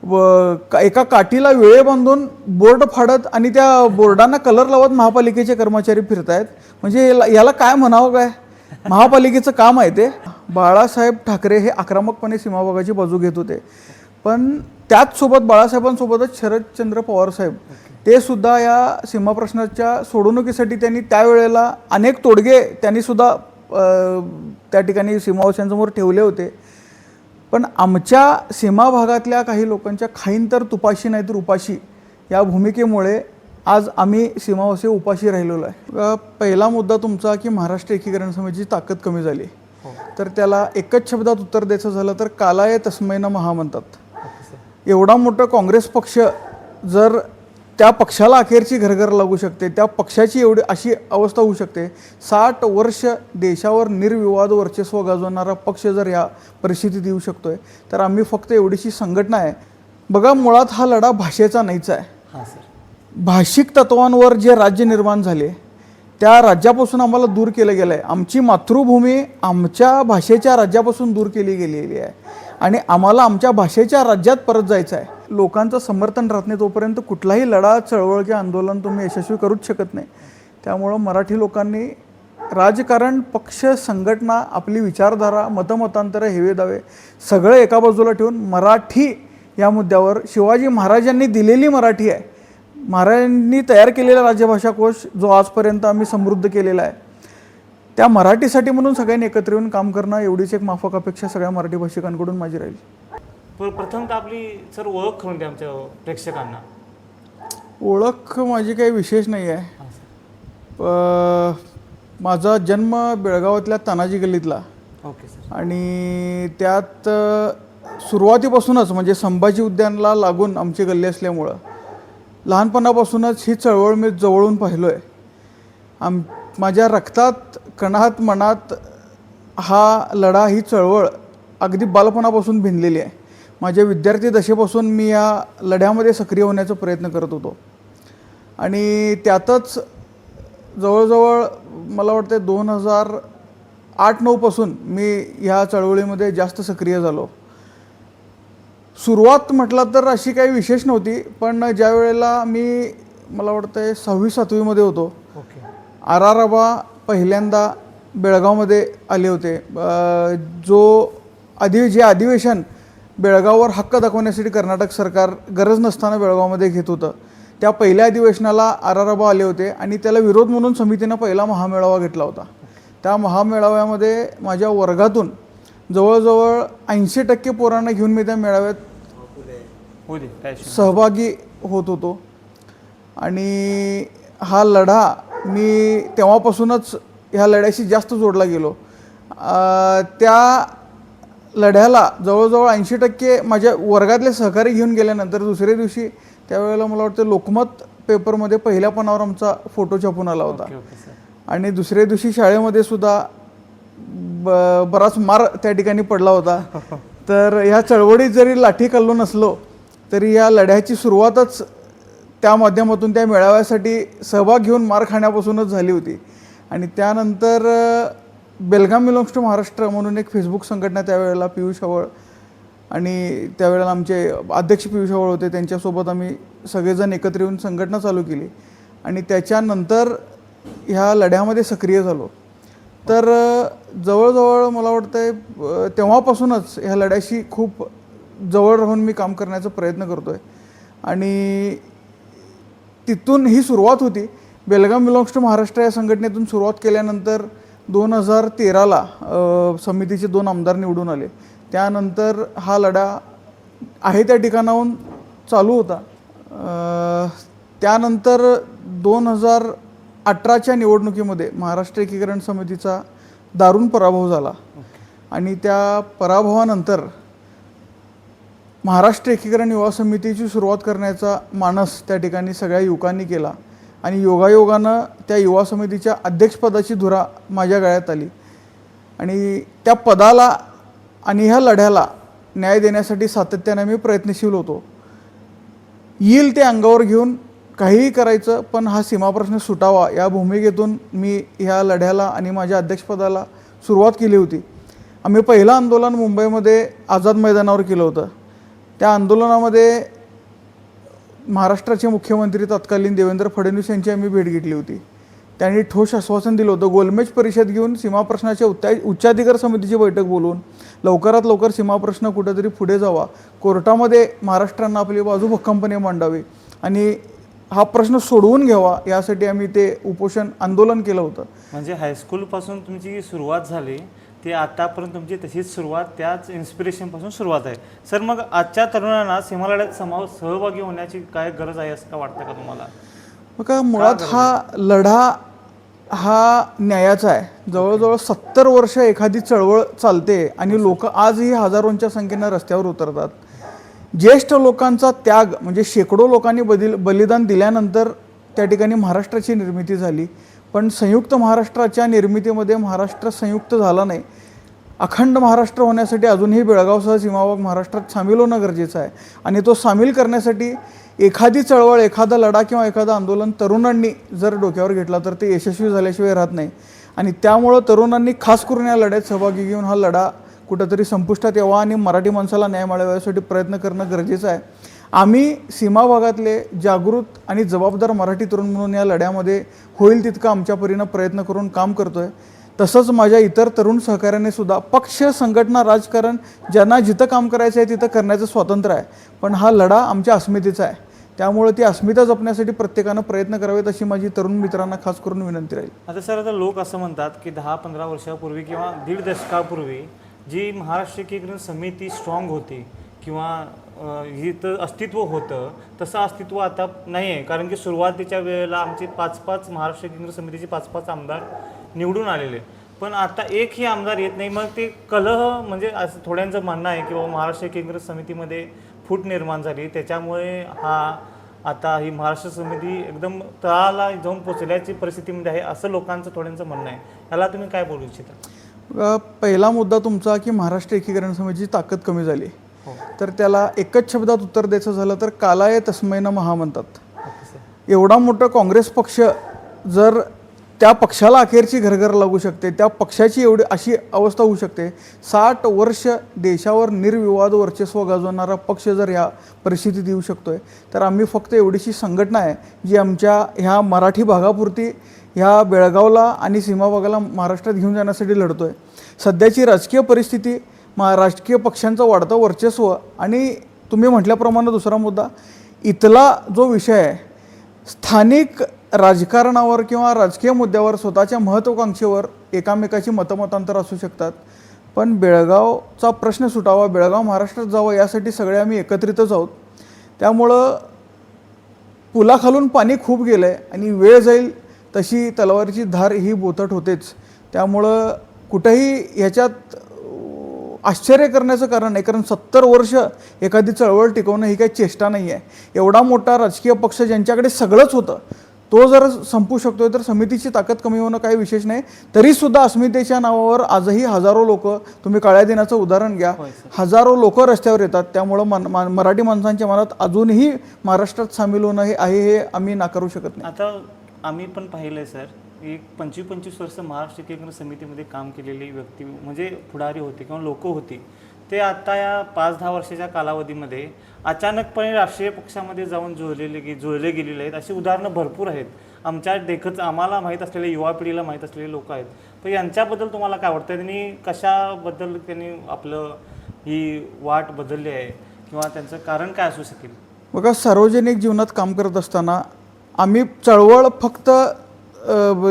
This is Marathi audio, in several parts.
एका काठीला वेळे बांधून बोर्ड फाडत आणि त्या बोर्डांना कलर लावत महापालिकेचे कर्मचारी फिरतायत. म्हणजे याला काय म्हणावं काय? महापालिकेचं काम आहे ते. बाळासाहेब ठाकरे हे आक्रमकपणे सीमाभागाची बाजू घेत होते, पण त्याच सोबत बाळासाहेबांसोबतच शरदचंद्र पवार साहेब ते सुद्धा या सीमा प्रश्नाच्या सोडवणुकीसाठी त्यांनी त्यावेळेला अनेक तोडगे त्यांनी सुद्धा त्या ठिकाणी सीमावाशांसमोर ठेवले होते. पण आमच्या सीमा भागातल्या काही लोकांच्या खाईन तर तुपाशी नाही तर उपाशी या भूमिकेमुळे आज आम्ही सीमावासी उपाशी राहिलेलो आहे. पहिला मुद्दा तुमचा की महाराष्ट्र एकीकरण समितीची ताकद कमी झाली, तर त्याला एकच शब्दात उत्तर द्यायचं झालं तर कालाय तस्मै नमः म्हणतात. एवढा मोठा काँग्रेस पक्ष जर त्या पक्षाला अखेरची घरघर लागू शकते, त्या पक्षाची एवढी अशी अवस्था होऊ शकते, 60 वर्ष देशावर निर्विवाद वर्चस्व गाजवणारा पक्ष जर या परिस्थितीत येऊ शकतोय, तर आम्ही फक्त एवढीशी संघटना आहे. बघा, मुळात हा लढा भाषेचा नाहीच आहे. भाषिक तत्वांवर जे राज्य निर्माण झाले त्या राज्यापासून आम्हाला दूर केलं गेलं आहे. आमची मातृभूमी आमच्या भाषेच्या राज्यापासून दूर केली गेलेली आहे आणि आम्हाला आमच्या भाषेच्या राज्यात परत जायचं आहे. लोकांचं समर्थन राहत नाही तोपर्यंत कुठलाही लढा, चळवळ किंवा आंदोलन तुम्ही यशस्वी करूच शकत नाही. त्यामुळं मराठी लोकांनी राजकारण, पक्ष, संघटना, आपली विचारधारा, मतमतांतर, हेवे दावे सगळं एका बाजूला ठेवून मराठी या मुद्द्यावर, शिवाजी महाराजांनी दिलेली मराठी आहे, महाराजांनी तयार केलेला राज्यभाषा कोश जो आजपर्यंत आम्ही समृद्ध केलेला आहे, त्या मराठीसाठी म्हणून सगळ्यांनी एकत्र येऊन काम करणं एवढीच एक माफक अपेक्षा सगळ्या मराठी भाषिकांकडून माझी राहील. प्रथमतः आपली सर ओळख करून द्या आमच्या प्रेक्षकांना. ओळख माझी काही विशेष नाही आहे. माझा जन्म बेळगावातल्या तानाजी गल्लीतला. Okay sir. आणि त्यात सुरुवातीपासूनच म्हणजे संभाजी उद्यानला लागून आमची गल्ली असल्यामुळं लहानपणापासूनच ही चळवळ मी जवळून पाहिलो आहे. माझ्या रक्तात, कणात, मनात हा लढा, ही चळवळ अगदी बालपणापासून भिनलेली आहे. माझ्या विद्यार्थी दशेपासून मी या लढ्यामध्ये सक्रिय होण्याचा प्रयत्न करत होतो आणि त्यातच जवळजवळ मला वाटते 2008-09 पासून मी ह्या चळवळीमध्ये जास्त सक्रिय झालो. सुरुवात म्हटलं तर अशी काही विशेष नव्हती, पण ज्या वेळेला मला वाटतं 6वी-7वीमध्ये होतो, आराराबा पहिल्यांदा बेळगावमध्ये आले होते. जे अधिवेशन बेळगाववर हक्क दाखवण्यासाठी कर्नाटक सरकार गरज नसताना बेळगावमध्ये घेत होतं, त्या पहिल्या अधिवेशनाला आराराबा आले होते आणि त्याला विरोध म्हणून समितीनं पहिला महामेळावा घेतला होता. त्या महामेळाव्यामध्ये माझ्या वर्गातून जवळजवळ 80% पोरांना घेऊन मी त्या मेळाव्यात सहभागी होत होतो. आणि हा लढा मी तेव्हापासूनच ह्या लढ्याशी जास्त जोडला गेलो. त्या लढ्याला जवळजवळ 80% माझ्या वर्गातले सहकारी घेऊन गेल्यानंतर दुसऱ्या दिवशी त्यावेळेला मला वाटतं लोकमत पेपरमध्ये पहिल्या पानावर आमचा फोटो छापून आला होता. आणि दुसऱ्या दिवशी शाळेमध्ये सुद्धा बराच मार त्या ठिकाणी पडला होता. तर ह्या चळवळीत जरी लाठी खाल्लो नसलो तरी या लढ्याची सुरुवातच त्या माध्यमातून त्या मेळाव्यासाठी सहभाग घेऊन मार खाण्यापासूनच झाली होती. आणि त्यानंतर बेलगाम बिलॉंग्स टू महाराष्ट्र म्हणून एक फेसबुक संघटना त्यावेळेला पियुष हवळ आणि त्यावेळेला आमचे अध्यक्ष पियुष हवळ होते, त्यांच्यासोबत आम्ही सगळेजण एकत्र येऊन संघटना चालू केली आणि त्याच्यानंतर ह्या लढ्यामध्ये सक्रिय झालो. तर जवळजवळ मला वाटतं तेव्हापासूनच ह्या लढ्याशी खूप जवळ राहून मी काम करण्याचा प्रयत्न करतो आहे. आणि तिथून ही सुरुवात होती. बेलगाम बिलॉंग्स टू महाराष्ट्र या संघटनेतून सुरुवात केल्यानंतर 2013ला समितीचे 2 आमदार निवडून आले. त्यानंतर हा लढा आहे त्या ठिकाणाहून चालू होता. त्यानंतर 2018च्या निवडणुकीमध्ये महाराष्ट्र एकीकरण समितीचा दारुण पराभव झाला आणि त्या पराभवानंतर महाराष्ट्र एकीकरण युवा समितीची सुरुवात करण्याचा मानस त्या ठिकाणी सगळ्या युवकांनी केला आणि योगायोगानं त्या युवा समितीच्या अध्यक्षपदाची धुरा माझ्या गळ्यात आली. आणि त्या पदाला आणि ह्या लढ्याला न्याय देण्यासाठी सातत्याने मी प्रयत्नशील होतो. येईल ते अंगावर घेऊन काहीही करायचं, पण हा सीमाप्रश्न सुटावा या भूमिकेतून मी ह्या लढ्याला आणि माझ्या अध्यक्षपदाला सुरुवात केली होती. आम्ही पहिलं आंदोलन मुंबईमध्ये आझाद मैदानावर केलं होतं. त्या आंदोलनामध्ये महाराष्ट्राचे मुख्यमंत्री तत्कालीन देवेंद्र फडणवीस यांची आम्ही भेट घेतली होती. त्यांनी ठोस आश्वासन दिलं होतं. गोलमेज परिषद घेऊन सीमा प्रश्नाच्या उच्चाधिकार समितीची बैठक बोलवून लवकरात लवकर सीमा प्रश्न कुठेतरी पुढे जावा, कोर्टामध्ये महाराष्ट्रानं आपली बाजू भक्कमपणे मांडावी आणि हा प्रश्न सोडवून घ्यावा, यासाठी आम्ही ते उपोषण आंदोलन केलं होतं. म्हणजे हायस्कूलपासून तुमची सुरुवात झाली ती आतापर्यंत तुमची तशीच सुरुवात त्याच इन्स्पिरेशनपासून सुरुवात आहे. सर, मग आजच्या तरुणांना सीमा लढ्यात सहभागी होण्याची काय गरज आहे असं का वाटतं का तुम्हाला? मग मुळात हा लढा हा न्यायाचा आहे. जवळजवळ 70 वर्ष एखादी चळवळ चालते आणि लोक आजही हजारोंच्या संख्येनं रस्त्यावर उतरतात. ज्येष्ठ लोकांचा त्याग म्हणजे शेकडो लोकांनी बलिदान दिल्यानंतर त्या ठिकाणी महाराष्ट्राची निर्मिती झाली. पण संयुक्त महाराष्ट्राच्या निर्मितीमध्ये महाराष्ट्र संयुक्त झाला नाही. अखंड महाराष्ट्र होण्यासाठी अजूनही बेळगावसह सीमाभाग महाराष्ट्रात सामील होणं गरजेचं आहे आणि तो सामील करण्यासाठी एखादी चळवळ, एखादा लढा किंवा एखादं आंदोलन तरुणांनी जर डोक्यावर घेतला तर ते यशस्वी झाल्याशिवाय राहत नाही. आणि त्यामुळं तरुणांनी खास करून या लढ्यात सहभागी घेऊन हा लढा कुठंतरी संपुष्टात यावा आणि मराठी माणसाला न्याय मिळावा यासाठी प्रयत्न करणं गरजेचं आहे. आम्ही सीमा भागातले जागृत आणि जबाबदार मराठी तरुण म्हणून या लढ्यामध्ये होईल तितकं आमच्या परीनं प्रयत्न करून काम करतो आहे. तसंच माझ्या इतर तरुण सहकाऱ्यांनी सुद्धा पक्ष, संघटना, राजकारण ज्यांना जिथं काम करायचं आहे तिथं करण्याचं स्वातंत्र्य आहे. पण हा लढा आमच्या अस्मितेचा आहे, त्यामुळे ती अस्मिता जपण्यासाठी प्रत्येकानं प्रयत्न करावेत अशी माझी तरुण मित्रांना खास करून विनंती राहील. आता सर, आता लोक असं म्हणतात की 10-15 वर्षापूर्वी किंवा दीड दशकापूर्वी जी महाराष्ट्र एकीकरण समिती स्ट्रॉंग होती किंवा हिचं अस्तित्व होतं तसं अस्तित्व आता नाही आहे. कारण की सुरुवातीच्या वेळेला आमचे 5-5 महाराष्ट्र एकीकरण समितीचे 5-5 आमदार निवडून आलेले, पण आता एकही आमदार येत नाही. मग ते कलह म्हणजे असं थोड्यांचं म्हणणं आहे की बाबा महाराष्ट्र एकीकरण समितीमध्ये फूट निर्माण झाली, त्याच्यामुळे आता ही महाराष्ट्र समिती एकदम तळाला जाऊन पोचल्याची परिस्थितीमध्ये आहे असं लोकांचं थोड्यांचं म्हणणं आहे. याला तुम्ही काय बोलू इच्छिता? पहिला मुद्दा तुमचा की महाराष्ट्र एकीकरण समितीची ताकद कमी झाली, तर त्याला एकच शब्दात उत्तर द्यायचं झालं तर कालाय तस्मै नमः म्हणतात. एवढा मोठा काँग्रेस पक्ष जर त्या पक्षाला अखेरची घरघर लागू शकते, त्या पक्षाची एवढी अशी अवस्था होऊ शकते, 60 वर्ष देशावर निर्विवाद वर्चस्व गाजवणारा पक्ष जर ह्या परिस्थितीत येऊ शकतोय, तर आम्ही फक्त एवढीशी संघटना आहे जी आमच्या ह्या मराठी भागापुरती ह्या बेळगावला आणि सीमा भागाला महाराष्ट्रात घेऊन जाण्यासाठी लढतोय. सध्याची राजकीय परिस्थिती, राजकीय पक्षांचं वाढतं वर्चस्व आणि तुम्ही म्हटल्याप्रमाणे दुसरा मुद्दा इथला जो विषय आहे, स्थानिक राजकारणावर किंवा राजकीय मुद्द्यावर स्वतःच्या महत्त्वाकांक्षेवर एकामेकाची मतमतांतर असू शकतात, पण बेळगावचा प्रश्न सुटावा, बेळगाव महाराष्ट्रात जावं यासाठी सगळे आम्ही एकत्रितच आहोत. त्यामुळं पुलाखालून पाणी खूप गेलं आहे आणि वेळ जाईल तशी तलवारीची धार ही बोथट होतेच. त्यामुळं कुठंही ह्याच्यात आश्चर्य करण्याचं कारण नाही, कारण 70 वर्ष एखादी चळवळ टिकवणं ही काही चेष्टा नाही आहे. एवढा मोठा राजकीय पक्ष ज्यांच्याकडे सगळंच होतं तो जर संपू शकतोय तर समितीची ताकद कमी होणं काही विशेष नाही. तरीसुद्धा अस्मितेच्या नावावर आजही हजारो लोक, तुम्ही काळ्या दिनाचं उदाहरण घ्या, हजारो लोक रस्त्यावर येतात. त्यामुळं मराठी माणसांच्या मनात अजूनही महाराष्ट्रात सामील होणं हे आहे हे आम्ही नाकारू शकत नाही. आता आम्ही पण पाहिलं आहे सर, एक 25-25 वर्ष महाराष्ट्र एकीकरण समितीमध्ये काम केलेली व्यक्ती म्हणजे पुढारी होते किंवा लोक होती, ते आता या 5-10 वर्षाच्या कालावधीमध्ये अचानकपणे राष्ट्रीय पक्षामध्ये जाऊन जुळले गेलेले आहेत. अशी उदाहरणं भरपूर आहेत. आमच्या देखत आम्हाला माहीत असलेले, युवा पिढीला माहीत असलेले लोक आहेत. पण यांच्याबद्दल तुम्हाला काय वाटतं? त्यांनी कशाबद्दल त्यांनी आपलं ही वाट बदलली आहे किंवा त्यांचं कारण काय असू शकेल? बघा, सार्वजनिक जीवनात काम करत असताना आम्ही चळवळ फक्त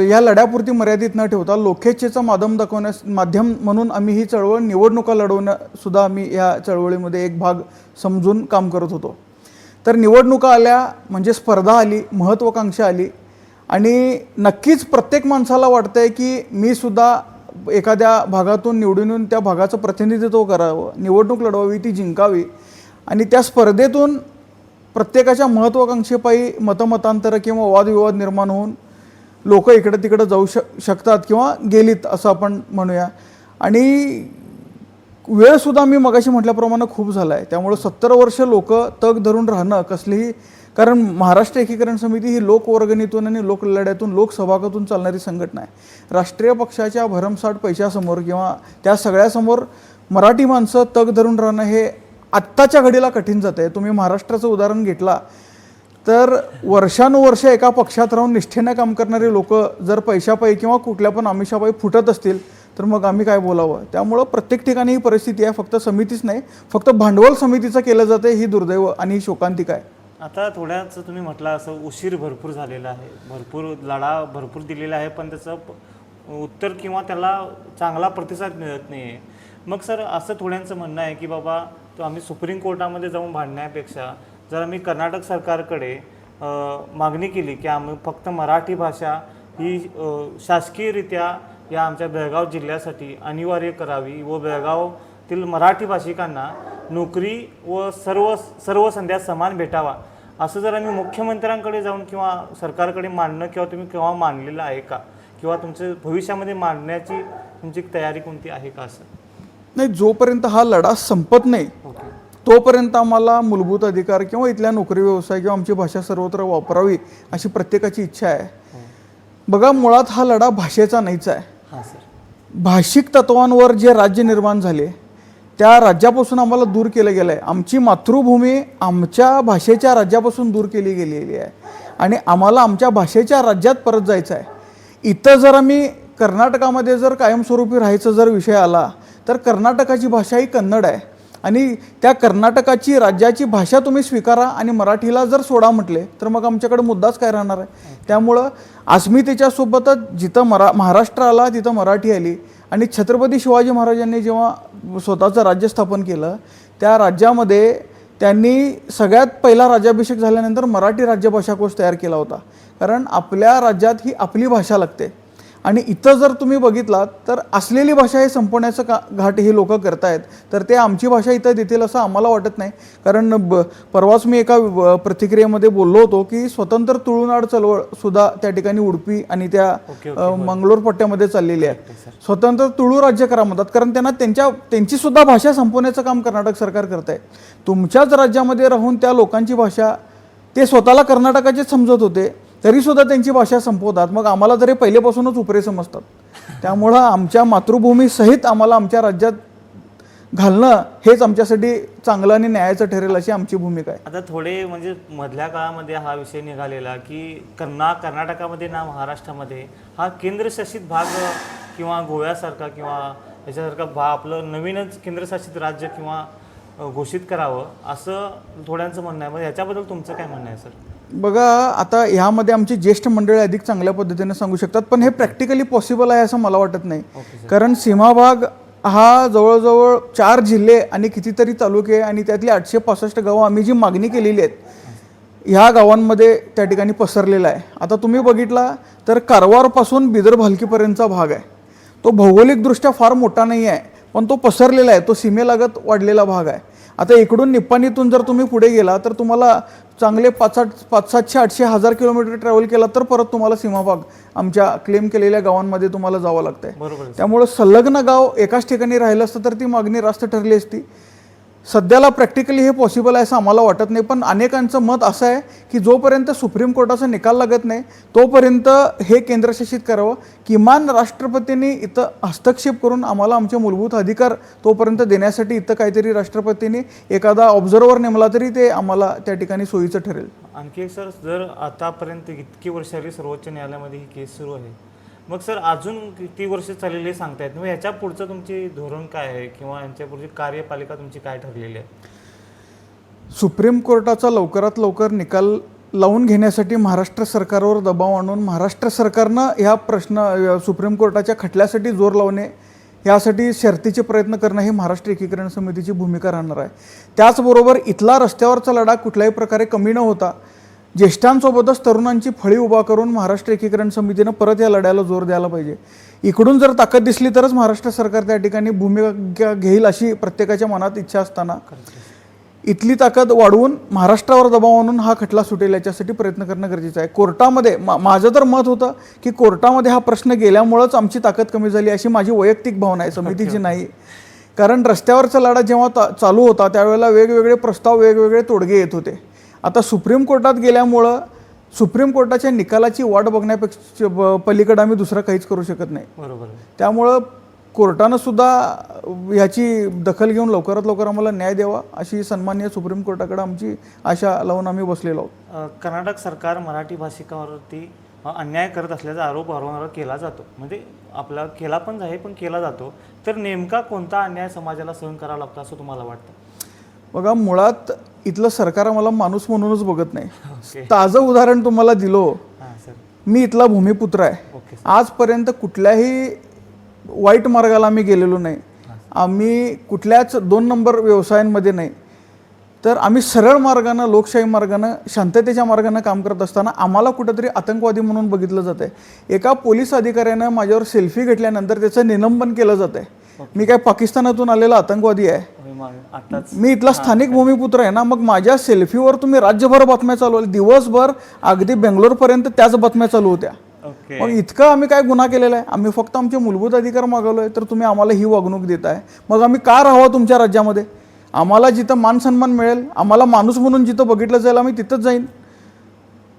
या लढ्यापुरती मर्यादित न ठेवता लोकेच्छेचा माध्यम म्हणून आम्ही ही चळवळ निवडणुका लढवणंसुद्धा आम्ही या चळवळीमध्ये एक भाग समजून काम करत होतो. तर निवडणुका आल्या म्हणजे स्पर्धा आली, महत्त्वाकांक्षा आली आणि नक्कीच प्रत्येक माणसाला वाटतंय की मी सुद्धा एखाद्या भागातून निवडून येऊन त्या भागाचं प्रतिनिधित्व करावं, निवडणूक लढवावी, ती जिंकावी आणि त्या स्पर्धेतून प्रत्येकाच्या महत्त्वाकांक्षेपायी मतमतांतर किंवा वादविवाद निर्माण होऊन लोक इकडं तिकडं जाऊ शकतात किंवा गेलीत असं आपण म्हणूया. आणि वेळसुद्धा मी मगाशी म्हटल्याप्रमाणे खूप झाला आहे. त्यामुळं 70 वर्ष लोक तग धरून राहणं कसलीही, कारण महाराष्ट्र एकीकरण समिती ही लोकवर्गणीतून आणि लोकलढ्यातून, लोकसहभागातून चालणारी संघटना आहे. राष्ट्रीय पक्षाच्या भरमसाठ पैशासमोर किंवा त्या सगळ्यासमोर मराठी माणसं तग धरून राहणं हे आत्ताच्या घडीला कठीण जात आहे. तुम्ही महाराष्ट्राचं उदाहरण घेतला तर वर्षानुवर्ष एका पक्षात राहून निष्ठेनं काम करणारे लोक जर पैशापायी किंवा कुठल्या पण आमिषापायी फुटत असतील तर मग आम्ही काय बोलावं. त्यामुळं प्रत्येक ठिकाणी ही परिस्थिती आहे. फक्त समितीच नाही, फक्त भांडवल समितीचं केलं जातं, ही दुर्दैव आणि ही शोकांतिका आहे. आता थोड्याच तुम्ही म्हटलं असं उशीर भरपूर झालेला आहे, भरपूर लढा भरपूर दिलेला आहे, पण त्याचं उत्तर किंवा त्याला चांगला प्रतिसाद मिळत नाही आहे. मग सर असं थोड्यांचं म्हणणं आहे की बाबा तो आम्ही सुप्रीम कोर्टामध्ये जाऊन भांडण्यापेक्षा जर आम्ही कर्नाटक सरकारकडे मागणी केली की आम्ही फक्त मराठी भाषा ही शासकीयरित्या या आमच्या बेळगाव जिल्ह्यासाठी अनिवार्य करावी व बेळगावतील मराठी भाषिकांना नोकरी व सर्व संध्या समान भेटावा, असं जर आम्ही मुख्यमंत्र्यांकडे जाऊन किंवा सरकारकडे मांडणं किंवा तुम्ही केव्हा मांडलेलं आहे का, किंवा तुमचं भविष्यामध्ये मांडण्याची तुमची तयारी कोणती आहे का? असं नाही, जोपर्यंत हा लढा संपत नाही तोपर्यंत आम्हाला मूलभूत अधिकार किंवा इथल्या नोकरी व्यवसाय किंवा आमची भाषा सर्वत्र वापरावी अशी प्रत्येकाची इच्छा आहे. बघा, मुळात हा लढा भाषेचा नाहीच आहे. हां सर. भाषिक तत्वांवर जे राज्य निर्माण झाले त्या राज्यापासून आम्हाला दूर केलं गेलं आहे. आमची मातृभूमी आमच्या भाषेच्या राज्यापासून दूर केली गेलेली आहे आणि आम्हाला आमच्या भाषेच्या राज्यात परत जायचं आहे. इथं जर आम्ही कर्नाटकामध्ये जर कायमस्वरूपी राहायचं जर विषय आला तर कर्नाटकाची भाषा ही कन्नड आहे आणि त्या कर्नाटकाची राज्याची भाषा तुम्ही स्वीकारा आणि मराठीला जर सोडा म्हटले तर मग आमच्याकडे मुद्दाच काय राहणार आहे. त्यामुळं अस्मितेच्यासोबतच जिथं महाराष्ट्र आला तिथं मराठी आली आणि छत्रपती शिवाजी महाराजांनी जेव्हा स्वतःचं राज्य स्थापन केलं त्या राज्यामध्ये त्यांनी सगळ्यात पहिला राज्याभिषेक झाल्यानंतर मराठी राज्यभाषाकोश तयार केला होता. कारण आपल्या राज्यात ही आपली भाषा लागते आणि इथं जर तुम्ही बघितलात तर असलेली भाषा हे संपवण्याचं घाट ही लोक करतायत, तर ते आमची भाषा इथं देतील असं आम्हाला वाटत नाही. कारण परवाच मी एका प्रतिक्रियेमध्ये बोललो होतो की स्वतंत्र तुळुनाड चळवळ सुद्धा त्या ठिकाणी उडपी आणि त्या मंगलोर पट्ट्यामध्ये चाललेली आहे. स्वतंत्र तुळू राज्य करा म्हणतात, कारण त्यांना त्यांची सुद्धा भाषा संपवण्याचं काम कर्नाटक सरकार करत आहे. तुमच्याच राज्यामध्ये राहून त्या लोकांची भाषा ते स्वतःला कर्नाटकाचेच समजत होते तरीसुद्धा त्यांची भाषा संपवतात. मग आम्हाला तरी पहिलेपासूनच उपरे समजतात. त्यामुळं आमच्या मातृभूमीसहित आम्हाला आमच्या राज्यात घालणं हेच आमच्यासाठी चांगलं आणि न्यायाचं ठरेल अशी आमची भूमिका आहे. आता थोडे म्हणजे मधल्या काळामध्ये हा विषय निघालेला की कर्नाटकामध्ये ना महाराष्ट्रामध्ये हा केंद्रशासित भाग किंवा गोव्यासारखा किंवा याच्यासारखा आपलं नवीनच केंद्रशासित राज्य किंवा घोषित करावं असं थोड्यांचं म्हणणं आहे. मग याच्याबद्दल तुमचं काय म्हणणं आहे सर? बघा, आता ह्यामध्ये आमची ज्येष्ठ मंडळी अधिक चांगल्या पद्धतीने सांगू शकतात, पण हे प्रॅक्टिकली पॉसिबल आहे असं मला वाटत नाही. कारण सीमाभाग हा जवळजवळ 4 जिल्हे आणि कितीतरी तालुके आणि त्यातली 865 गावं आम्ही जी मागणी केलेली आहेत ह्या गावांमध्ये त्या ठिकाणी पसरलेला आहे. आता तुम्ही बघितला तर कारवारपासून बिदर भालकीपर्यंतचा भाग आहे. तो भौगोलिकदृष्ट्या फार मोठा नाही आहे, पण तो पसरलेला आहे, तो सीमेलागत वाढलेला भाग आहे. आता इकडून निप्पाणीतून जर तुम्ही पुढे गेला तर तुम्हाला चांगले 500-700-800 किलोमीटर ट्रॅव्हल केला तर परत तुम्हाला सीमाभाग आमच्या क्लेम केलेल्या गावांमध्ये तुम्हाला जावं लागतंय. त्यामुळं संलग्न गाव एकाच ठिकाणी राहिलं असतं तर ती मागणी रास्त ठरली असती. सध्याला प्रॅक्टिकली हे पॉसिबल आहे असं आम्हाला वाटत नाही, पण अनेकांचं मत असं आहे की जोपर्यंत सुप्रीम कोर्टाचा निकाल लागत नाही तोपर्यंत हे केंद्रशासित करावं. किमान राष्ट्रपतींनी इथं हस्तक्षेप करून आम्हाला आमचे मूलभूत अधिकार तोपर्यंत देण्यासाठी इथं काहीतरी राष्ट्रपतींनी एखादा ऑब्झर्वर नेमला तरी ते आम्हाला त्या ठिकाणी सोयीचं ठरेल. आणखी एक सर, जर आतापर्यंत इतकी वर्ष आली सर्वोच्च न्यायालयामध्ये ही केस सुरू आहे, मग सर अजून किती वर्ष चाललेली सांगतायत, मग याच्या पुढचं तुमची धोरण काय आहे किंवा यांच्या पुढची कार्यपालिका तुमची काय ठरलेली आहे? सुप्रीम कोर्टाचा लवकरात लवकर निकाल लावून घेण्यासाठी महाराष्ट्र सरकारवर दबाव आणून महाराष्ट्र सरकारनं ह्या प्रश्न सुप्रीम कोर्टाच्या खटल्यासाठी जोर लावणे, यासाठी शर्तीचे प्रयत्न करणं ही महाराष्ट्र एकीकरण समितीची भूमिका राहणार आहे. त्याचबरोबर इथला रस्त्यावरचा लढा कुठल्याही प्रकारे कमी न होता ज्येष्ठांसोबतच तरुणांची फळी उभा करून महाराष्ट्र एकीकरण समितीनं परत या लढ्याला जोर द्यायला पाहिजे. इकडून जर ताकद दिसली तरच महाराष्ट्र सरकार त्या ठिकाणी भूमिका घेईल अशी प्रत्येकाच्या मनात इच्छा असताना इथली ताकद वाढवून महाराष्ट्रावर दबाव आणून हा खटला सुटेल याच्यासाठी प्रयत्न करणं गरजेचं आहे. कोर्टामध्ये माझं तर मत होतं की कोर्टामध्ये हा प्रश्न गेल्यामुळंच आमची ताकद कमी झाली अशी माझी वैयक्तिक भावना आहे, समितीची नाही. कारण रस्त्यावरचा लढा जेव्हा चालू होता त्यावेळेला वेगवेगळे प्रस्ताव वेगवेगळे तोडगे येत होते. आता सुप्रीम कोर्टात गेल्यामुळं सुप्रीम कोर्टाच्या निकालाची वाट बघण्यापेक्षा पलीकडे आम्ही दुसरं काहीच करू शकत नाही. बरोबर. त्यामुळं कोर्टानं सुद्धा ह्याची दखल घेऊन लवकरात लवकर आम्हाला न्याय द्यावा अशी सन्माननीय सुप्रीम कोर्टाकडे आमची आशा लावून आम्ही बसलेलो आहोत. कर्नाटक सरकार मराठी भाषिकांवरती अन्याय करत असल्याचा आरोप वारंवार केला जातो, म्हणजे आपला केला पण आहे पण केला जातो. तर नेमका कोणता अन्याय समाजाला सहन करावा लागतो असं तुम्हाला वाटतं? बघा, मुळात इथलं सरकार आम्हाला माणूस म्हणूनच बघत नाही. ओके. ताजं उदाहरण तुम्हाला दिलो, हां सर. मी इथला भूमिपुत्र आहे. Okay sir. आजपर्यंत कुठल्याही वाईट मार्गाला आम्ही गेलेलो नाही. आम्ही कुठल्याच 2 नंबर व्यवसायांमध्ये नाही. तर आम्ही सरळ मार्गानं, लोकशाही मार्गानं, शांततेच्या मार्गानं काम करत असताना आम्हाला कुठंतरी आतंकवादी म्हणून बघितलं जातं आहे. एका पोलीस अधिकाऱ्यानं माझ्यावर सेल्फी घेतल्यानंतर त्याचं निलंबन केलं जातं आहे. मी काय पाकिस्तानातून आलेला आतंकवादी आहे? आताच मी इथला स्थानिक भूमिपुत्र आहे ना. मग माझ्या सेल्फीवर तुम्ही राज्यभर बातम्या चालवल्या, दिवसभर अगदी बेंगलोरपर्यंत त्याच बातम्या चालू होत्या. ओके. मग इतकं आम्ही काय गुन्हा केलेला आहे? आम्ही फक्त आमचे मूलभूत अधिकार मागवलोय, तर तुम्ही आम्हाला ही वागणूक देताय. मग आम्ही का राहावं तुमच्या राज्यामध्ये? आम्हाला जिथं मान सन्मान मिळेल, आम्हाला माणूस म्हणून जिथं बघितलं जाईल, आम्ही तिथंच जाईन.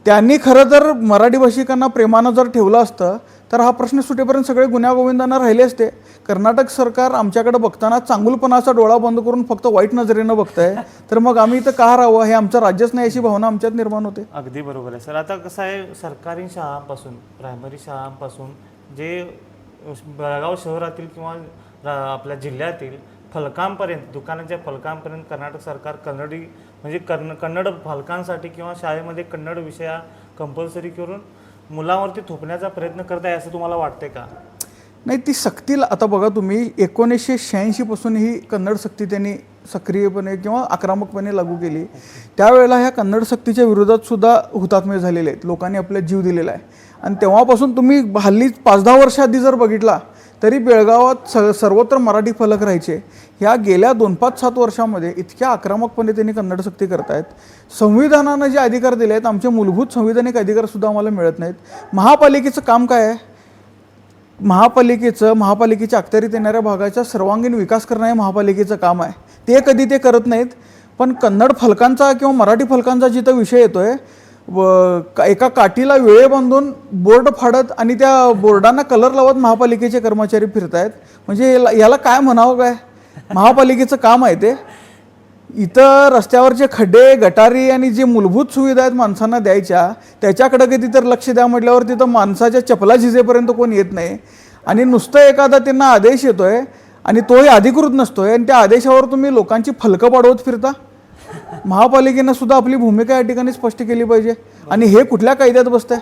त्यांनी खरं तर मराठी भाषिकांना प्रेमानं जर ठेवलं असतं तर हा प्रश्न सुटेपर्यंत सगळे गुन्ह्यागोविंदांना राहिले असते. कर्नाटक सरकार आमच्याकडे बघताना चांगुलपणाचा डोळा बंद करून फक्त वाईट नजरेनं बघताय, तर मग आम्ही इथं का राहावं? हे आमचं राज्यच नाही अशी भावना आमच्यात निर्माण होते. अगदी बरोबर आहे सर. आता कसं आहे, सरकारी शाळांपासून, प्रायमरी शाळांपासून जे बेळगाव शहरातील किंवा आपल्या जिल्ह्यातील फलकांपर्यंत, दुकानाच्या फलकांपर्यंत कर्नाटक सरकार कन्नडी म्हणजे कन्नड फलकांसाठी किंवा शाळेमध्ये कन्नड विषया कंपल्सरी करून मुलांवरती थोपण्याचा प्रयत्न करत आहे असं तुम्हाला वाटते का? नाही, ती सक्तीला आता बघा तुम्ही, 1986 पासून ही कन्नड सक्ती त्यांनी सक्रियपणे किंवा आक्रमकपणे लागू केली. त्यावेळेला ह्या कन्नड सक्तीच्या विरोधात सुद्धा हुतात्मे झालेले आहेत, लोकांनी आपला जीव दिलेला आहे. आणि तेव्हापासून तुम्ही हल्ली 5-10 वर्ष आधी जर बघितला तरी बेळगावात सर्वत्र मराठी फलक राहायचे. ह्या गेल्या 2-5-7 वर्षामध्ये इतक्या आक्रमकपणे त्यांनी कन्नड सक्ती करतायत. संविधानानं जे अधिकार दिले आहेत, आमचे मूलभूत संविधानिक अधिकार सुद्धा आम्हाला मिळत नाहीत. महापालिकेचं काम काय आहे? महापालिकेच्या अखत्यारीत येणाऱ्या भागाचा सर्वांगीण विकास करणं हे महापालिकेचं काम आहे. ते कधी ते करत नाहीत. पण कन्नड फलकांचा किंवा मराठी फलकांचा जिथं विषय येतोय, एका काठीला वेळे बांधून बोर्ड फाडत आणि त्या बोर्डांना कलर लावत महापालिकेचे कर्मचारी फिरतायत. म्हणजे याला काय म्हणावं? काय महापालिकेचं काम आहे ते? इथं रस्त्यावरचे खड्डे, गटारी आणि जे मूलभूत सुविधा आहेत माणसांना द्यायच्या, त्याच्याकडे कधी तर लक्ष द्या म्हटल्यावर तिथं माणसाच्या चपला झिजेपर्यंत कोण येत नाही. आणि नुसतं एखादा त्यांना आदेश येतोय आणि तोही अधिकृत नसतोय आणि त्या आदेशावर तुम्ही लोकांची फलकं पाडवत फिरता. महापालिकेनं सुद्धा आपली भूमिका या ठिकाणी स्पष्ट केली पाहिजे. आणि हे कुठल्या कायद्यात बसतंय?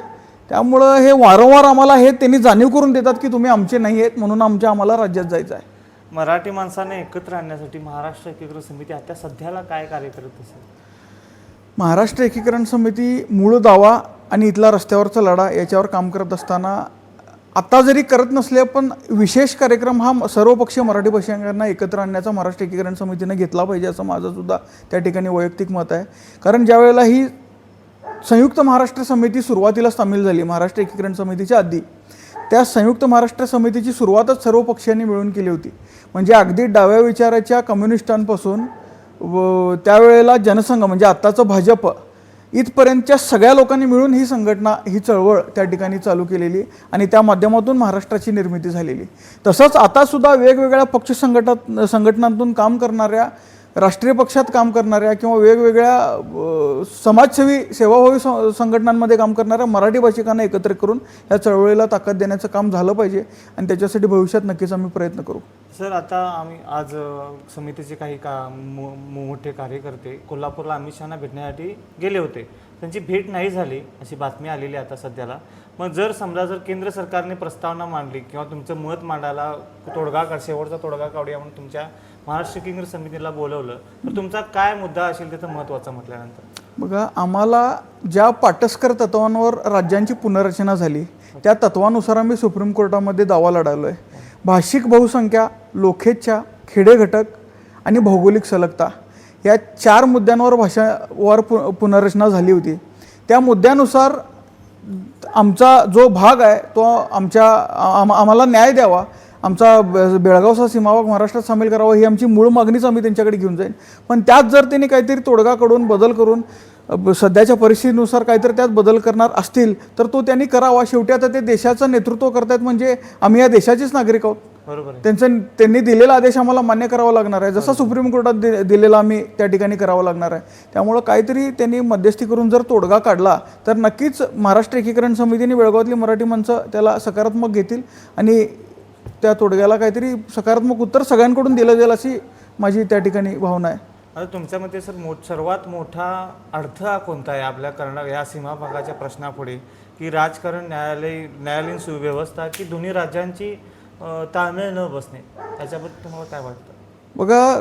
त्यामुळं हे वारंवार आम्हाला हे त्यांनी जाणीव करून देतात की तुम्ही आमचे नाही आहेत, म्हणून आम्हाला राज्यात जायचं आहे. मराठी माणसाने एकत्र आणण्यासाठी महाराष्ट्र एकीकरण समिती आता सध्याला काय कार्य करत असेल? महाराष्ट्र एकीकरण समिती मूळ दावा आणि इथला रस्त्यावरचा लढा याच्यावर काम करत असताना, आता जरी करत नसले पण विशेष कार्यक्रम हा सर्वपक्षीय मराठी भाषिकांना एकत्र आणण्याचा महाराष्ट्र एकीकरण समितीने घेतला पाहिजे असं माझं सुद्धा त्या ठिकाणी वैयक्तिक मत आहे. कारण ज्यावेळेला ही संयुक्त महाराष्ट्र समिती सुरुवातीला सामील झाली, महाराष्ट्र एकीकरण समितीच्या आधी, त्या संयुक्त महाराष्ट्र समितीची सुरुवातच सर्व पक्षांनी मिळून केली होती. म्हणजे अगदी डाव्या विचाराच्या कम्युनिस्टांपासून त्यावेळेला जनसंघ म्हणजे आत्ताचं भाजप इथपर्यंतच्या सगळ्या लोकांनी मिळून ही संघटना, ही चळवळ त्या ठिकाणी चालू केलेली आणि त्या माध्यमातून महाराष्ट्राची निर्मिती झालेली. तसंच आतासुद्धा वेगवेगळ्या पक्ष संघटनांतून काम करणाऱ्या, राष्ट्रीय पक्षात काम करणाऱ्या किंवा वेगवेगळ्या समाजसेवी सेवाभावी संघटनांमध्ये काम करणाऱ्या मराठी भाषिकांना एकत्र करून या चळवळीला ताकद देण्याचं काम झालं पाहिजे आणि त्याच्यासाठी भविष्यात नक्कीच आम्ही प्रयत्न करू. सर, आता आम्ही आज समितीचे काही मोठे कार्यकर्ते कोल्हापूरला अमित शहांना भेटण्यासाठी गेले होते. त्यांची भेट नाही झाली अशी बातमी आलेली आता सध्याला. मग जर केंद्र सरकारने प्रस्तावना मांडली किंवा तुमचं मत मांडायला शेवटचा तोडगा काढूया म्हणून तुमच्या महाराष्ट्र एकीकरण समितीला बोलवलं, तर तुमचा काय मुद्दा असेल त्याचं महत्त्वाचं म्हटल्यानंतर? बघा, आम्हाला ज्या पाटसकर तत्वांवर राज्यांची पुनर्रचना झाली त्या तत्वानुसार आम्ही सुप्रीम कोर्टामध्ये दावा लढवलो आहे. भाषिक बहुसंख्या, लोकेच्छा, खेडे घटक आणि भौगोलिक सलगता या 4 मुद्द्यांवर भाषावर पुनर्रचना झाली होती. त्या मुद्द्यानुसार आमचा जो भाग आहे तो आम्हाला न्याय द्यावा, आमचा बेळगावचा सीमाभाग महाराष्ट्रात सामील करावा, ही आमची मूळ मागणीच आम्ही त्यांच्याकडे घेऊन जाईन. पण त्यात जर त्यांनी काहीतरी तोडगा काढून बदल करून सध्याच्या परिस्थितीनुसार काहीतरी त्यात बदल करणार असतील तर तो त्यांनी करावा. शेवटी आता ते देशाचं नेतृत्व करतायत म्हणजे आम्ही या देशाचेच नागरिक आहोत. बरोबर आहे. त्यांनी दिलेला आदेश आम्हाला मान्य करावा लागणार आहे, जसा सुप्रीम कोर्टात दिलेला आम्ही त्या ठिकाणी करावा लागणार आहे. त्यामुळं काहीतरी त्यांनी मध्यस्थी करून जर तोडगा काढला तर नक्कीच महाराष्ट्र एकीकरण समितीने बेळगावातली मराठी माणसं त्याला सकारात्मक घेतील आणि त्या तोडग्याला काहीतरी सकारात्मक उत्तर सगळ्यांकडून दिलं जाईल अशी माझी त्या ठिकाणी भावना आहे. आता तुमच्या मते सर सर्वात मोठा अडथळा कोणता आहे आपल्या कर्नाटक या सीमा भागाच्या प्रश्नापुढे, की राजकारण, न्यायालयीन सुव्यवस्था, की दोन्ही राज्यांची ताळमेळ न बसणे, त्याच्याबद्दल तुम्हाला काय वाटतं? बघा,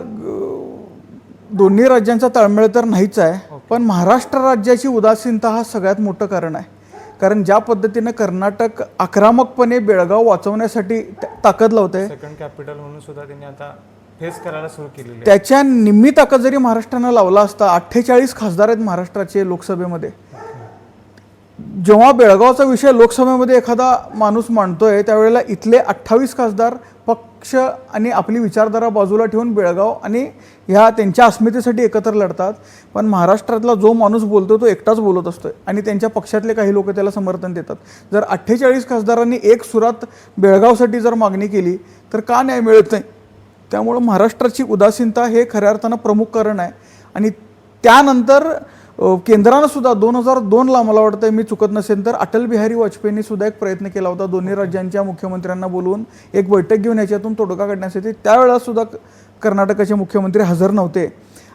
दोन्ही राज्यांचा ताळमेळ तर नाहीच आहे, पण महाराष्ट्र राज्याची उदासीनता हा सगळ्यात मोठं कारण आहे. कारण ज्या पद्धतीने कर्नाटक आक्रमकपणे बेळगाव वाचवण्यासाठी ताकद लावते, सेकंड कॅपिटल म्हणून सुद्धा त्यांनी आता फेस करायला सुरू केलेली आहे. त्याच्या निम्मी ताकद जरी महाराष्ट्रानं लावला असता, 48 खासदार आहेत महाराष्ट्राचे लोकसभेमध्ये. जेव्हा बेळगावचा विषय लोकसभेमध्ये एखादा माणूस मांडतोय त्यावेळेला इथले 28 खासदार पक्ष आणि आपली विचारधारा बाजूला ठेवून बेळगाव आणि ह्या त्यांच्या अस्मितेसाठी एकत्र लढतात. पण महाराष्ट्रातला जो माणूस बोलतो तो एकटाच बोलत असतोय आणि त्यांच्या पक्षातले काही लोक त्याला समर्थन देतात. जर 48 खासदारांनी एक सुरात बेळगावसाठी जर मागणी केली तर का न्याय मिळत नाही? त्यामुळं महाराष्ट्राची उदासीनता हे खऱ्या अर्थानं प्रमुख कारण आहे. आणि त्यानंतर केंद्रानं सुद्धा 2002ला मला वाटतं, मी चुकत नसेल तर, अटल बिहारी वाजपेयींनी सुद्धा एक प्रयत्न केला होता दोन्ही राज्यांच्या मुख्यमंत्र्यांना बोलवून एक बैठक घेऊन याच्यातून तोडगा काढण्यासाठी. त्यावेळेला सुद्धा कर्नाटकाचे मुख्यमंत्री हजर नव्हते.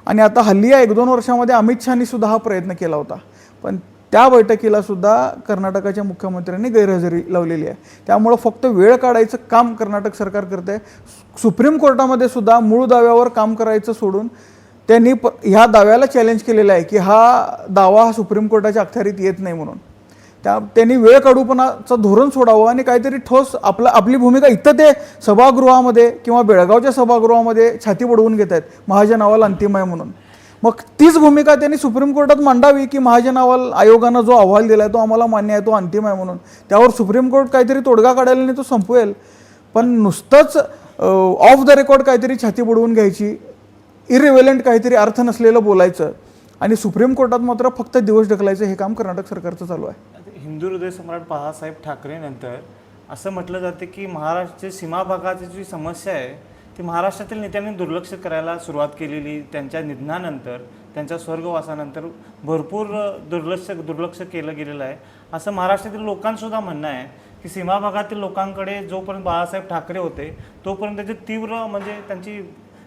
आणि आता हल्ली या 1-2 वर्षामध्ये अमित शहानी सुद्धा हा प्रयत्न केला होता, पण त्या बैठकीला सुद्धा कर्नाटकाच्या मुख्यमंत्र्यांनी गैरहजेरी लावलेली आहे. त्यामुळं फक्त वेळ काढायचं काम कर्नाटक सरकार करते. सुप्रीम कोर्टामध्ये सुद्धा मूळ दाव्यावर काम करायचं सोडून त्यांनी ह्या दाव्याला चॅलेंज केलेलं आहे की हा दावा हा सुप्रीम कोर्टाच्या अखत्यारीत येत नाही म्हणून. त्यांनी वेळ काढूपणाचं धोरण सोडावं आणि काहीतरी ठोस आपली भूमिका इथं ते सभागृहामध्ये किंवा बेळगावच्या सभागृहामध्ये छाती बडवून घेत आहेत, महाजन अहवाल अंतिम आहे म्हणून. मग तीच भूमिका त्यांनी सुप्रीम कोर्टात मांडावी की महाजन अहवाल आयोगानं जो अहवाल दिला आहे तो आम्हाला मान्य आहे, तो अंतिम आहे म्हणून. त्यावर सुप्रीम कोर्ट काहीतरी तोडगा काढायला नाही तो संपवेल. पण नुसतंच ऑफ द रेकॉर्ड काहीतरी छाती बुडवून घ्यायची, इरिव्हेलंट काहीतरी अर्थ नसलेलं बोलायचं आणि सुप्रीम कोर्टात मात्र फक्त दिवस ढकलायचं, हे काम कर्नाटक सरकारचं चालू आहे. हिंदू हृदय सम्राट बाळासाहेब ठाकरे नंतर असं म्हटलं जातं की महाराष्ट्राच्या सीमा भागाची जी समस्या आहे ती महाराष्ट्रातील नेत्यांनी दुर्लक्ष करायला सुरुवात केलेली. त्यांच्या निधनानंतर, त्यांच्या स्वर्गवासानंतर भरपूर दुर्लक्ष केलं गेलेलं आहे असं महाराष्ट्रातील लोकांसुद्धा म्हणणं आहे की सीमा भागातील लोकांकडे जोपर्यंत बाळासाहेब ठाकरे होते तोपर्यंत त्याची तीव्र त्यांची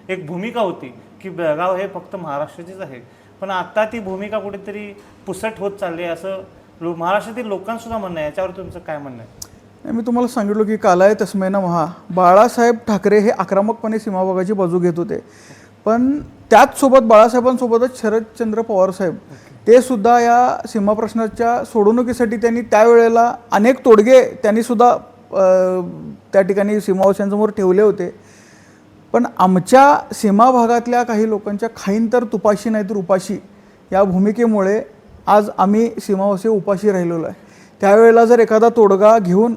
एक भूमिका होती की बेळगाव हे फक्त महाराष्ट्राचीच आहे. पण आता ती भूमिका कुठेतरी पुसट होत चालली आहे असं महाराष्ट्रातील लोकांसुद्धा म्हणणं आहे. याच्यावर तुमचं काय म्हणणं आहे? मी तुम्हाला सांगितलं की कालाय तस्मैना महा. बाळासाहेब ठाकरे हे आक्रमकपणे सीमाभागाची बाजू घेत होते, पण त्याच सोबत बाळासाहेबांसोबतच शरदचंद्र पवार साहेब ते सुद्धा या सीमा प्रश्नाच्या सोडवणुकीसाठी त्यांनी त्यावेळेला अनेक तोडगे त्यांनी सुद्धा त्या ठिकाणी सीमावासियांसमोर ठेवले होते. पण आमच्या सीमा भागातल्या काही लोकांच्या खाईन तर तुपाशी नाही तर उपाशी या भूमिकेमुळे आज आम्ही सीमावासी उपाशी राहिलेलो आहे. त्यावेळेला जर एखादा तोडगा घेऊन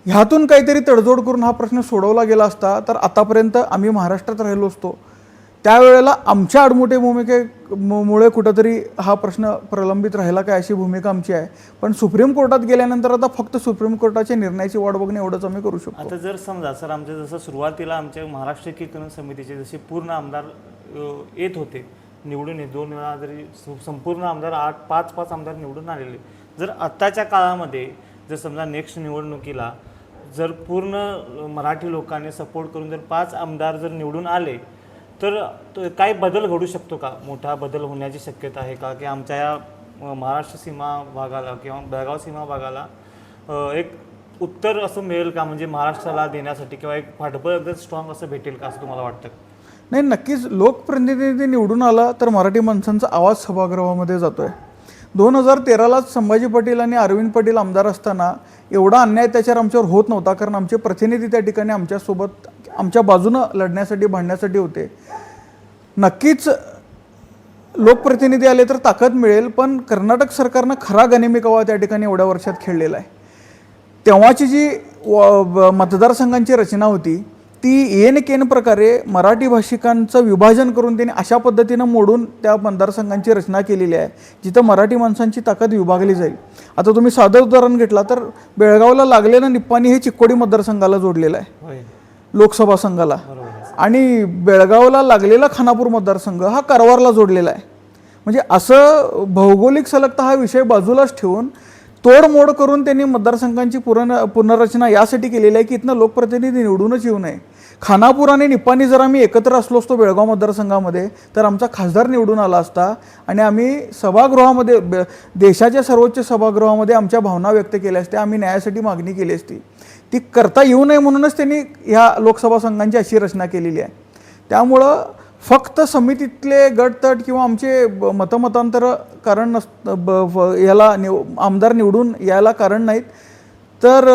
ह्यातून काहीतरी तडजोड करून हा प्रश्न सोडवला गेला असता तर आतापर्यंत आम्ही महाराष्ट्रात राहिलो असतो. त्यावेळेला आमच्या आडमुठे भूमिकेमुळे कुठंतरी हा प्रश्न प्रलंबित राहिला काय अशी भूमिका आमची आहे. पण सुप्रीम कोर्टात गेल्यानंतर आता फक्त सुप्रीम कोर्टाच्या निर्णयाची वाट बघणे एवढंच आम्ही करू शकतो. आता जर समजा सर आमच्या जसं सुरुवातीला आमच्या महाराष्ट्र एकीकरण समितीचे जसे पूर्ण आमदार येत होते निवडून, 2 वेळा जरी संपूर्ण आमदार 5 आमदार निवडून आलेले, जर आत्ताच्या काळामध्ये जर समजा नेक्स्ट निवडणुकीला जर पूर्ण मराठी लोकांनी सपोर्ट करून जर 5 आमदार जर निवडून आले तर काय बदल घडू शकतो का? मोठा बदल होण्याची शक्यता आहे का? की आमच्या या महाराष्ट्र सीमा भागाला किंवा बेळगाव सीमा भागाला एक उत्तर असं मिळेल का, म्हणजे महाराष्ट्राला देण्यासाठी किंवा एक पाठबळ एकदम स्ट्रॉंग असं भेटेल का असं तुम्हाला वाटतं? नाही, नक्कीच लोकप्रतिनिधी निवडून आला तर मराठी माणसांचा आवाज सभागृहामध्ये जातोय. 2013लाच संभाजी पाटील आणि अरविंद पाटील आमदार असताना एवढा अन्याय त्याच्यावर आमच्यावर होत नव्हता, कारण आमचे प्रतिनिधी त्या ठिकाणी आमच्यासोबत आमच्या बाजूनं लढण्यासाठी भांडण्यासाठी होते. नक्कीच लोकप्रतिनिधी आले तर ताकद मिळेल, पण कर्नाटक सरकारनं खरा गनिमिकावा त्या ठिकाणी एवढ्या वर्षात खेळलेला आहे. तेव्हाची जी मतदारसंघांची रचना होती ती येन केन प्रकारे मराठी भाषिकांचं विभाजन करून त्यांनी अशा पद्धतीनं मोडून त्या मतदारसंघांची रचना केलेली आहे जिथं मराठी माणसांची ताकद विभागली जाईल. आता तुम्ही साधं उदाहरण घेतला तर बेळगावला लागलेलं निप्पाणी हे चिक्कोडी मतदारसंघाला जोडलेलं आहे. लोकसभा संघाला बरोबर आहे. आणि बेळगावला लागलेला खानापूर मतदारसंघ हा कारवारला जोडलेला आहे. म्हणजे असं भौगोलिक सलगता हा विषय बाजूलाच ठेवून तोडमोड करून त्यांनी मतदारसंघांची पुनर्रचना यासाठी केलेली आहे की इथनं लोकप्रतिनिधी निवडूनच येऊ नये. खानापूर आणि निपाणी जर आम्ही एकत्र असलो असतो बेळगाव मतदारसंघामध्ये तर आमचा खासदार निवडून आला असता आणि आम्ही सभागृहामध्ये देशाच्या सर्वोच्च सभागृहामध्ये आमच्या भावना व्यक्त केल्या असत्या, आम्ही न्यायासाठी मागणी केली असती. ती करता येऊ नये म्हणूनच त्यांनी ह्या लोकसभा संघांची अशी रचना केलेली आहे. त्यामुळं फक्त समितीतले गटतट किंवा आमचे मतमतांतर कारण याला आमदार निवडून यायला कारण नाहीत, तर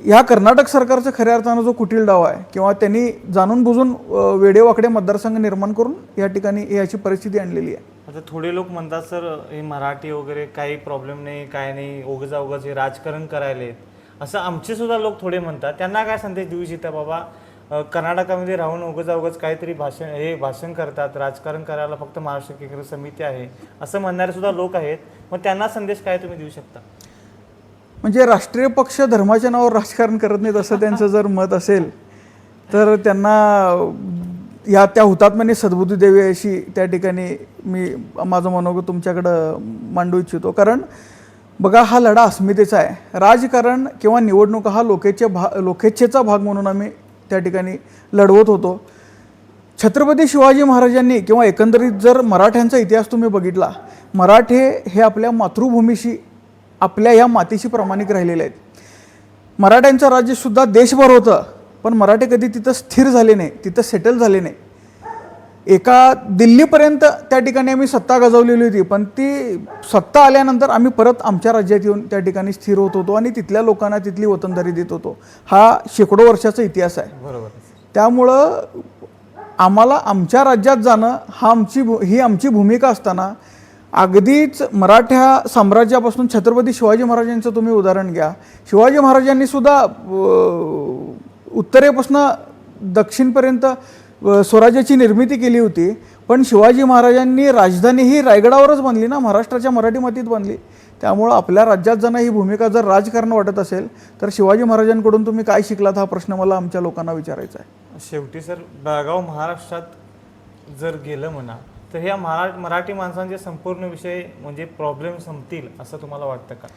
ह्या कर्नाटक सरकारचं खऱ्या अर्थानं जो कुटील डाव आहे किंवा त्यांनी जाणून बुजून वेडेवाकडे मतदारसंघ निर्माण करून या ठिकाणी याची परिस्थिती आणलेली आहे. आता थोडे लोक म्हणतात सर हे मराठी वगैरे काही प्रॉब्लेम नाही, काय नाही, उगाच हे राजकारण करायले, असं आमचे सुद्धा लोक थोडे म्हणतात. त्यांना काय संदेश देऊ इच्छिता बाबा कर्नाटकामध्ये राहून उगाच काहीतरी भाषण करतात, राजकारण करायला फक्त महाराष्ट्र एकीकरण समिती आहे असं म्हणणारे सुद्धा लोक आहेत. मग त्यांना संदेश काय तुम्ही देऊ शकता? म्हणजे राष्ट्रीय पक्ष धर्माच्या नावावर राजकारण करत नाहीत असं त्यांचं जर मत असेल तर त्यांना त्या हुतात्म्याने सद्बुद्धी द्यावी अशी त्या ठिकाणी मी माझं मनोगत तुमच्याकडं मांडू इच्छितो. कारण बघा, हा लढा अस्मितेचा आहे. राजकारण किंवा निवडणुका हा लोकेच्छेचा भाग म्हणून आम्ही त्या ठिकाणी लढवत होतो. छत्रपती शिवाजी महाराजांनी किंवा एकंदरीत जर मराठ्यांचा इतिहास तुम्ही बघितला, मराठे हे आपल्या मातृभूमीशी, आपल्या या मातीशी प्रामाणिक राहिलेले आहेत. मराठ्यांचं राज्यसुद्धा देशभर होतं, पण मराठे कधी तिथं स्थिर झाले नाही, तिथं सेटल झाले नाही. एका दिल्लीपर्यंत त्या ठिकाणी आम्ही सत्ता गाजवलेली होती, पण ती सत्ता आल्यानंतर आम्ही परत आमच्या राज्यात येऊन त्या ठिकाणी स्थिर होत होतो आणि तिथल्या लोकांना तिथली वतनदारी देत होतो. हा शेकडो वर्षाचा इतिहास आहे. बरोबर. त्यामुळं आम्हाला आमच्या राज्यात जाणं ही आमची भूमिका असताना अगदीच मराठा साम्राज्यापासून छत्रपती शिवाजी महाराजांचं तुम्ही उदाहरण घ्या. शिवाजी महाराजांनी सुद्धा उत्तरेपासून दक्षिणपर्यंत स्वराज्याची निर्मिती केली होती, पण शिवाजी महाराजांनी राजधानी ही रायगडावरच बांधली ना, महाराष्ट्राच्या मराठी मातीत बांधली. त्यामुळं आपल्या राज्यात जाणं ही भूमिका जर राजकारण वाटत असेल तर शिवाजी महाराजांकडून तुम्ही काय शिकलात हा प्रश्न मला आमच्या लोकांना विचारायचा आहे. शेवटी सर बेळगाव महाराष्ट्रात जर गेलं म्हणा तर ह्या मराठी माणसांचे संपूर्ण विषय म्हणजे प्रॉब्लेम संपतील असं तुम्हाला वाटतं का?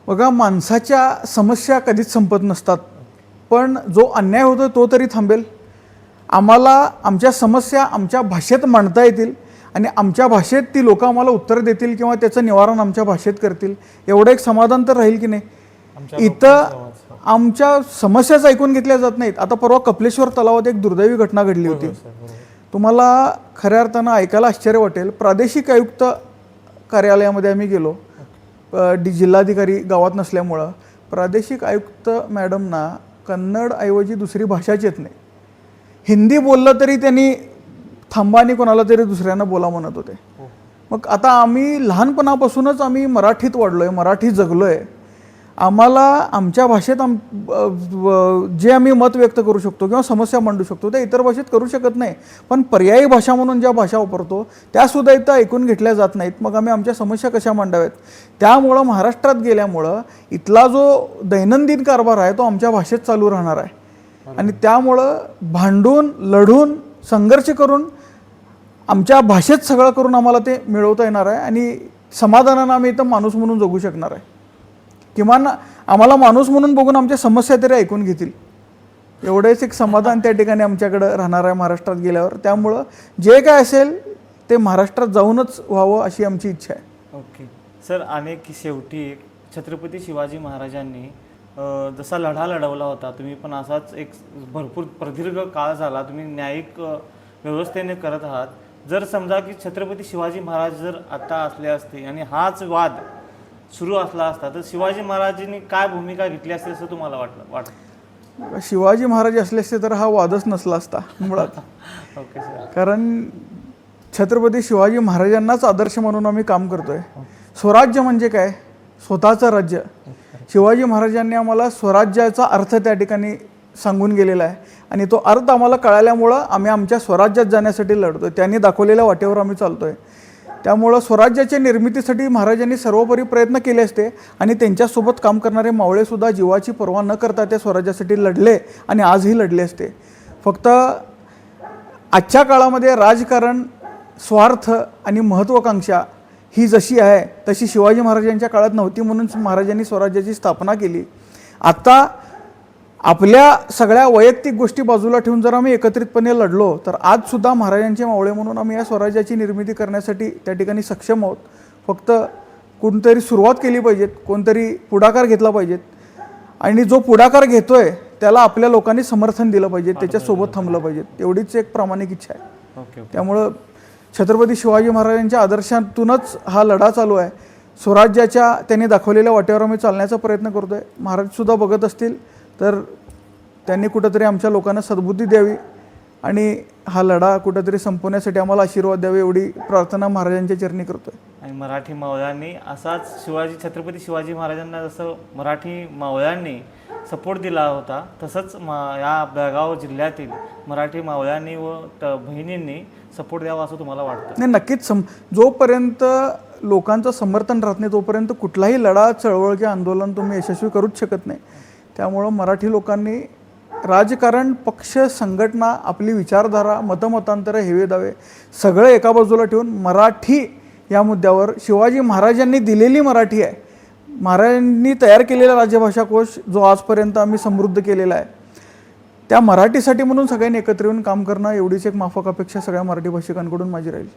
बघा, माणसाच्या समस्या कधीच संपत नसतात, पण जो अन्याय होतो तो तरी थांबेल. आम्हाला आमच्या समस्या आमच्या भाषेत मांडता येतील आणि आमच्या भाषेत ती लोक आम्हाला उत्तर देतील किंवा त्याचं निवारण आमच्या भाषेत करतील, एवढं एक समाधान तर राहील की नाही. इथं आमच्या समस्याच ऐकून घेतल्या जात नाहीत. आता परवा कपिलेश्वर तलावात एक दुर्दैवी घटना घडली होती. तुम्हाला खऱ्या अर्थानं ऐकायला आश्चर्य वाटेल. प्रादेशिक आयुक्त कार्यालयामध्ये आम्ही गेलो, जिल्हाधिकारी गावात नसल्यामुळं प्रादेशिक आयुक्त मॅडमना कन्नडऐवजी दुसरी भाषाच येत नाही. हिंदी बोललं तरी त्यांनी थांबा आणि कोणाला तरी दुसऱ्यांना बोला म्हणत होते. मग आता आम्ही लहानपणापासूनच आम्ही मराठीत वाढलो आहे, मराठी जगलो आहे. आम्हाला आमच्या भाषेत जे आम्ही मत व्यक्त करू शकतो किंवा समस्या मांडू शकतो त्या इतर भाषेत करू शकत नाही, पण पर्यायी भाषा म्हणून ज्या भाषा वापरतो त्यासुद्धा इथं ऐकून घेतल्या जात नाहीत. मग आम्ही आमच्या समस्या कशा मांडाव्यात? त्यामुळं महाराष्ट्रात गेल्यामुळं इथला जो दैनंदिन कारभार आहे तो आमच्या भाषेत चालू राहणार आहे आणि त्यामुळं भांडून लढून संघर्ष करून आमच्या भाषेत सगळं करून आम्हाला ते मिळवता येणार आहे आणि समाधानानं आम्ही इथं माणूस म्हणून जगू शकणार आहे. किमान आम्हाला माणूस म्हणून बघून आमच्या समस्या तरी ऐकून घेतील, एवढेच एक समाधान त्या ठिकाणी आमच्याकडं राहणार आहे महाराष्ट्रात गेल्यावर. त्यामुळं जे काय असेल ते महाराष्ट्रात जाऊनच व्हावं अशी आमची इच्छा आहे. ओके सर, आणि शेवटी छत्रपती शिवाजी महाराजांनी जसा लढा लढवला होता, तुम्ही पण असाच एक भरपूर प्रदीर्घ काळ झाला तुम्ही न्यायिक व्यवस्थेने करत आहात. जर समजा की छत्रपती शिवाजी महाराज जर आता असले असते आणि हाच वाद सुरू असला असता तर शिवाजी महाराजांनी काय भूमिका घेतली असते असं तुम्हाला वाटतं? शिवाजी महाराज असले असते तर हा वादच नसला असता मुळात. Okay sir. कारण छत्रपती शिवाजी महाराजांनाच आदर्श म्हणून आम्ही काम करतोय. स्वराज्य म्हणजे काय? स्वतःचं राज्य. शिवाजी महाराजांनी आम्हाला स्वराज्याचा अर्थ त्या ठिकाणी सांगून गेलेला आहे आणि तो अर्थ आम्हाला कळाल्यामुळं आम्ही आमच्या स्वराज्यात जाण्यासाठी लढतोय. त्यांनी दाखवलेल्या वाटेवर आम्ही चालतोय. त्यामुळं स्वराज्याच्या निर्मितीसाठी महाराजांनी सर्वोपरी प्रयत्न केले असते आणि त्यांच्यासोबत काम करणारे मावळेसुद्धा जीवाची पर्वा न करता त्या स्वराज्यासाठी लढले आणि आजही लढले असते. फक्त आजच्या काळामध्ये राजकारण, स्वार्थ आणि महत्त्वाकांक्षा ही जशी आहे तशी शिवाजी महाराजांच्या काळात नव्हती, म्हणून महाराजांनी स्वराज्याची स्थापना केली. आता आपल्या सगळ्या वैयक्तिक गोष्टी बाजूला ठेवून जर आम्ही एकत्रितपणे लढलो तर आजसुद्धा महाराजांचे मावळे म्हणून आम्ही या स्वराज्याची निर्मिती करण्यासाठी त्या ठिकाणी सक्षम आहोत. फक्त कोणतरी सुरुवात केली पाहिजेत, कोणतरी पुढाकार घेतला पाहिजेत आणि जो पुढाकार घेतोय त्याला आपल्या लोकांनी समर्थन दिलं पाहिजे, त्याच्यासोबत थांबलं पाहिजे. एवढीच एक प्रामाणिक इच्छा आहे. ओके. त्यामुळं छत्रपती शिवाजी महाराजांच्या आदर्शातूनच हा लढा चालू आहे. स्वराज्याच्या त्यांनी दाखवलेल्या वाटेवर आम्ही चालण्याचा प्रयत्न करतोय. महाराजसुद्धा बघत असतील तर त्यांनी कुठंतरी आमच्या लोकांना सद्बुद्धी द्यावी आणि हा लढा कुठंतरी संपवण्यासाठी आम्हाला आशीर्वाद द्यावे एवढी प्रार्थना महाराजांच्या चरणी करतोय. आणि मराठी मावळ्यांनी असाच छत्रपती शिवाजी महाराजांना जसं मराठी मावळ्यांनी सपोर्ट दिला होता तसंच या बेळगाव जिल्ह्यातील मराठी मावळ्यांनी व बहिणींनी सपोर्ट द्यावा असं तुम्हाला वाटतं? नाही, नक्कीच. जोपर्यंत लोकांचं समर्थन राहत नाही तोपर्यंत कुठलाही लढा, चळवळ किंवा आंदोलन तुम्ही यशस्वी करूच शकत नाही. त्यामुळं मराठी लोकांनी राजकारण, पक्ष, संघटना, आपली विचारधारा, मतमतांतरं, हेवे दावे सगळं एका बाजूला ठेवून मराठी या मुद्द्यावर, शिवाजी महाराजांनी दिलेली मराठी आहे, महाराजांनी तयार केलेला राजभाषाकोश जो आजपर्यंत आम्ही समृद्ध केलेला आहे, त्या मराठीसाठी म्हणून सगळ्यांनी एकत्र येऊन काम करणं एवढीच एक माफक अपेक्षा सगळ्या मराठी भाषिकांकडून माझी राहील.